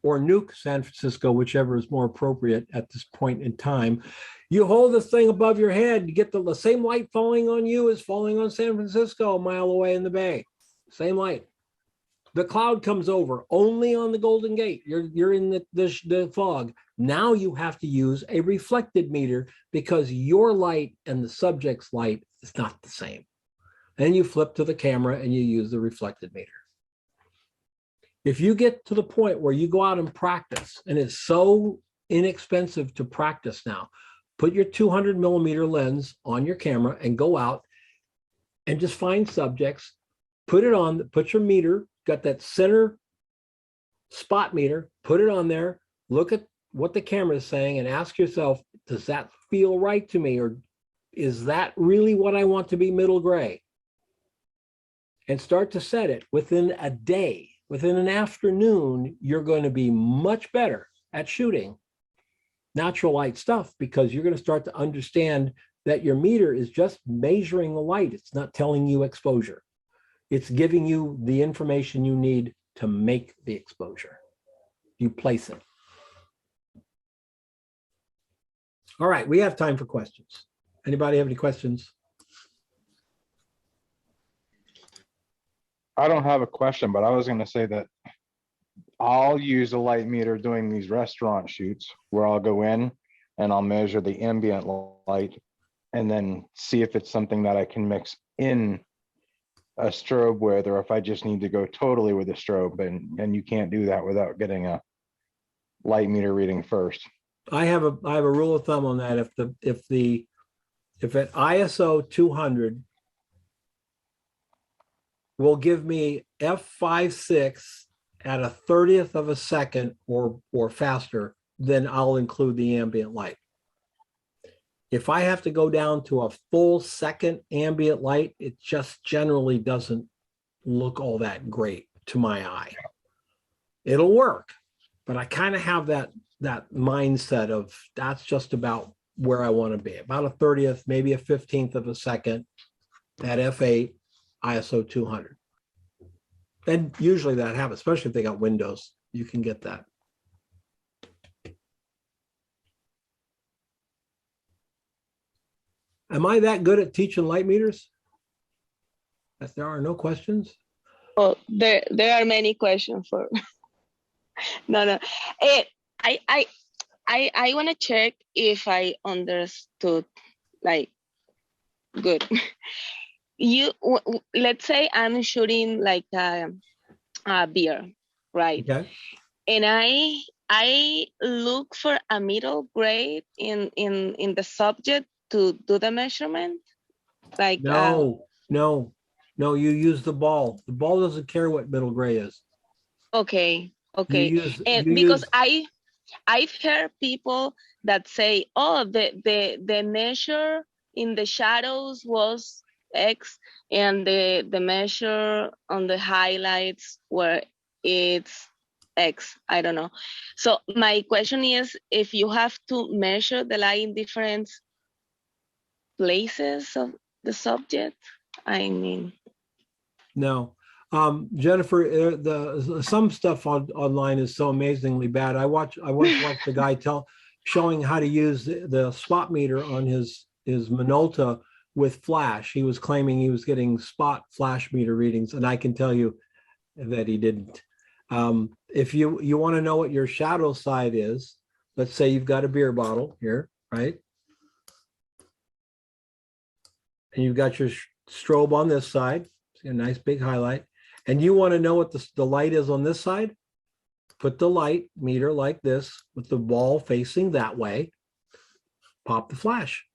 or nuke San Francisco, whichever is more appropriate at this point in time, you hold this thing above your head, you get the same light falling on you as falling on San Francisco a mile away in the bay. Same light. The cloud comes over only on the Golden Gate. You're in the fog. Now you have to use a reflected meter because your light and the subject's light is not the same. Then you flip to the camera and you use the reflected meter. If you get to the point where you go out and practice, and it's so inexpensive to practice now, put your 200 millimeter lens on your camera and go out and just find subjects, put it on, put your meter, got that center spot meter, put it on there, look at what the camera is saying and ask yourself, does that feel right to me? Or is that really what I want to be middle gray? And start to set it within a day, within an afternoon, you're going to be much better at shooting natural light stuff because you're going to start to understand that your meter is just measuring the light. It's not telling you exposure. It's giving you the information you need to make the exposure. You place it. All right, we have time for questions. Anybody have any questions? I don't have a question, but I was gonna say that I'll use a light meter doing these restaurant shoots where I'll go in and I'll measure the ambient light and then see if it's something that I can mix in a strobe with, or if I just need to go totally with a strobe, and you can't do that without getting a light meter reading first. I have a rule of thumb on that. If at ISO 200 will give me f5.6 at a 30th of a second or faster, then I'll include the ambient light. If I have to go down to a full second ambient light, it just generally doesn't look all that great to my eye. It'll work, but I kind of have that mindset of that's just about where I want to be, about a 30th, maybe a 15th of a second at f8 ISO 200. And usually that happens, especially if they got windows, you can get that. Am I that good at teaching light meters? If there are no questions. Oh, there are many questions for. No. I want to check if I understood like good. Let's say I'm shooting like a beer, right? Okay. And I look for a middle grade in the subject to do the measurement. Like No, you use the ball. The ball doesn't care what middle gray is. okay. And you because use, I've heard people that say, oh, the measure in the shadows was X and the measure on the highlights where it's X. I don't know. So my question is, if you have to measure the light in different places of the subject, I mean. no. Jennifer, some stuff online is so amazingly bad. I once watched a guy showing how to use the spot meter on his Minolta with flash. He was claiming he was getting spot flash meter readings, and I can tell you that he didn't. If you want to know what your shadow side is, let's say you've got a beer bottle here, right? And you've got your strobe on this side, see a nice big highlight. And you want to know what the light is on this side? Put the light meter like this with the ball facing that way, pop the flash.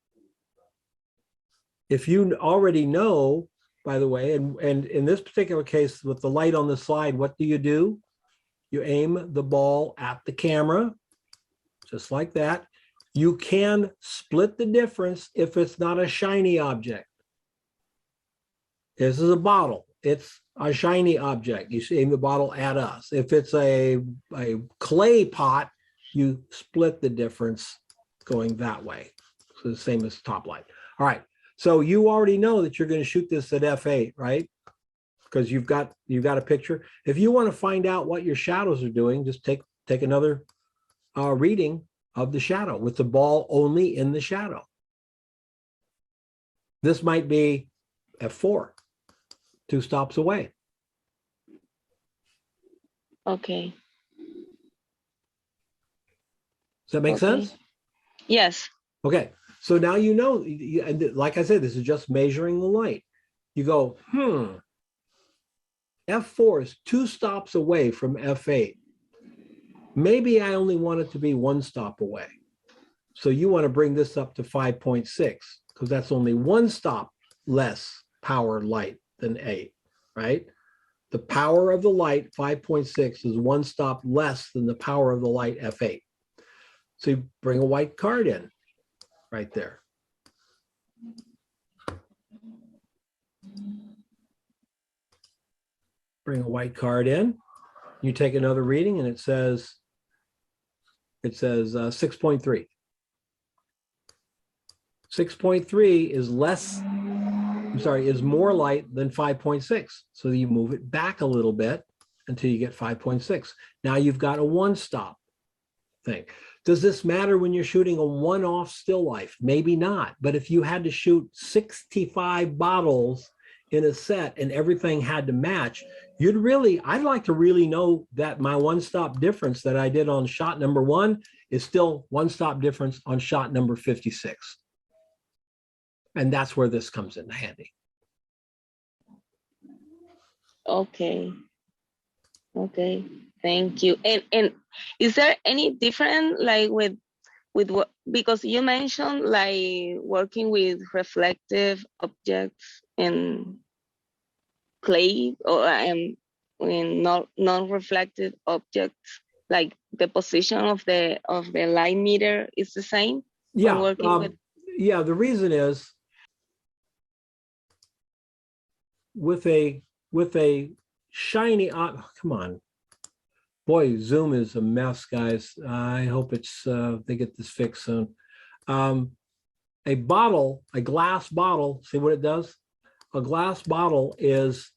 If you already know, by the way, and in this particular case with the light on the slide, what do? You aim the ball at the camera, just like that. You can split the difference if it's not a shiny object. This is a bottle. It's a shiny object. You aim the bottle at us. If it's a clay pot, you split the difference going that way. So the same as top light. All right. So you already know that you're going to shoot this at f8, right? Because you've got a picture. If you want to find out what your shadows are doing, just take another reading of the shadow with the ball only in the shadow. This might be f4, 2 stops away. Okay. Does that make sense? Yes. Okay. So now you know, and like I said, this is just measuring the light. You go, f4 is 2 stops away from f8. Maybe I only want it to be 1 stop away. So you want to bring this up to 5.6 because that's only 1 stop less power light than 8, right? The power of the light, 5.6, is 1 stop less than the power of the light, f8. So you bring a white card in right there. Bring a white card in. You take another reading and it says 6.3. 6.3 is more light than 5.6. So you move it back a little bit until you get 5.6. Now you've got a one-stop thing. Does this matter when you're shooting a one-off still life? Maybe not. But if you had to shoot 65 bottles in a set and everything had to match, I'd like to really know that my one-stop difference that I did on shot number 1 is still one-stop difference on shot number 56. And that's where this comes in handy. Okay. Okay. Thank you. And is there any different like with what, because you mentioned like working with reflective objects and clay or in non-reflective objects, like the position of the light meter is the same? Yeah. Working with... Yeah. The reason is with a shiny, come on. Boy, Zoom is a mess, guys. I hope they get this fixed soon. A glass bottle, see what it does? A glass bottle is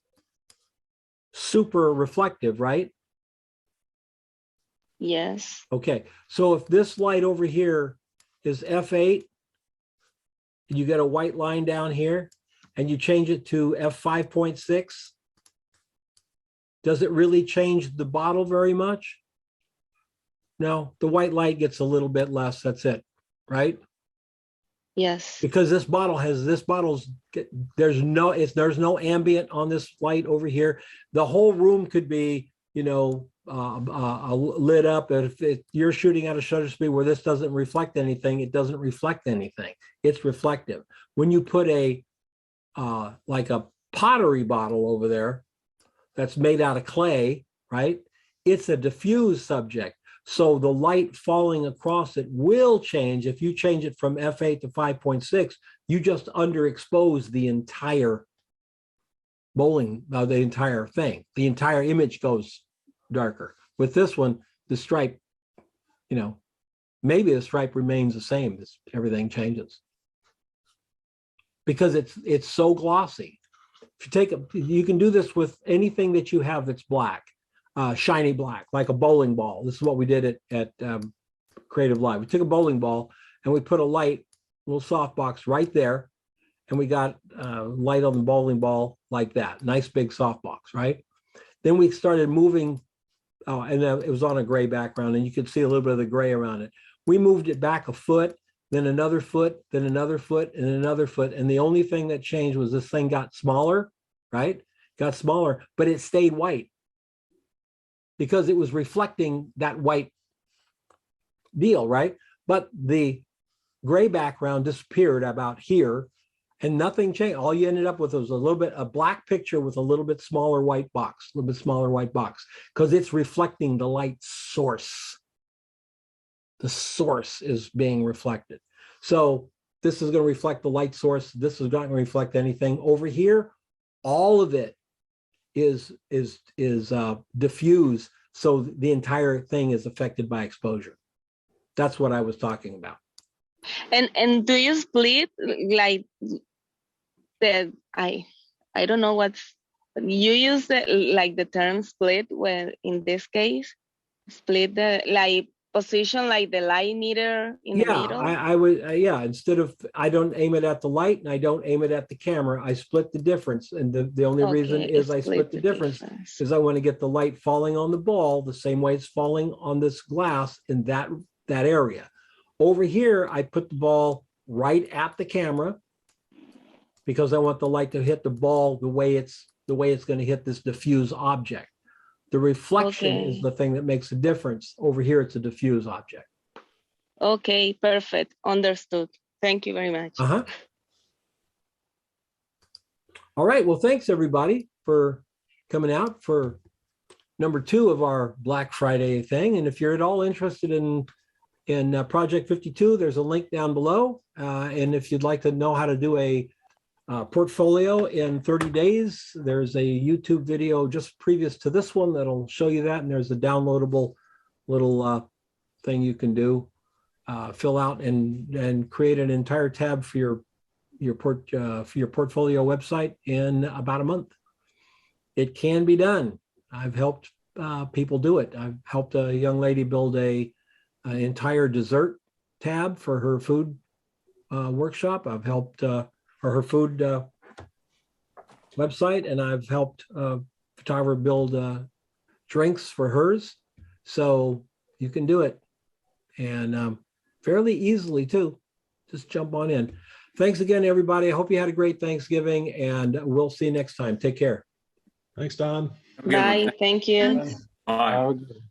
super reflective, right? Yes. Okay, so if this light over here is f8, and you get a white line down here, and you change it to f5.6, does it really change the bottle very much? No, the white light gets a little bit less, that's it, right? Yes. Because there's no ambient on this light over here. The whole room could be, lit up. If you're shooting at a shutter speed where this doesn't reflect anything, it doesn't reflect anything. It's reflective. When you put like a pottery bottle over there, that's made out of clay, right? It's a diffuse subject. So the light falling across it will change. If you change it from f8 to 5.6, you just underexpose the entire the entire thing. The entire image goes darker. With this one, the stripe, maybe the stripe remains the same as everything changes. Because it's so glossy. You can do this with anything that you have that's black, shiny black, like a bowling ball. This is what we did at CreativeLIVE. We took a bowling ball and we put a little softbox right there, and we got light on the bowling ball like that. Nice big softbox, right? Then we started moving, and it was on a gray background, and you could see a little bit of the gray around it. We moved it back a foot, then another foot, then another foot, and another foot. And the only thing that changed was this thing got smaller, right? Got smaller, but it stayed white because it was reflecting that white deal, right? But the gray background disappeared about here and nothing changed. All you ended up with was a black picture with a little bit smaller white box, because it's reflecting the light source. The source is being reflected. So this is going to reflect the light source. This is not going to reflect anything. Over here, all of it is diffuse. So the entire thing is affected by exposure. That's what I was talking about. And do you split like I don't know you use the term split when in this case split the like position like the light meter in the middle? I would instead of, I don't aim it at the light and I don't aim it at the camera, I split the difference. And the only reason is I split the difference is I want to get the light falling on the ball the same way it's falling on this glass in that area. Over here, I put the ball right at the camera because I want the light to hit the ball the way it's going to hit this diffuse object. The reflection is the thing that makes a difference. Over here, it's a diffuse object. Okay, perfect. Understood. Thank you very much. All right. Well, thanks everybody for coming out for number 2 of our Black Friday thing. And if you're at all interested in Project 52, there's a link down below. And if you'd like to know how to do a portfolio in 30 days, there's a YouTube video just previous to this one that'll show you that. And there's a downloadable little thing you can do, fill out and create an entire tab for your portfolio website in about a month. It can be done. I've helped people do it. I've helped a young lady build an entire dessert tab for her food workshop. I've helped her food website, and I've helped a photographer build drinks for hers. So you can do it, and fairly easily too. Just jump on in. Thanks again, everybody. I hope you had a great Thanksgiving, and we'll see you next time. Take care. Thanks, Don. Bye. Thank you. Bye. Have a good-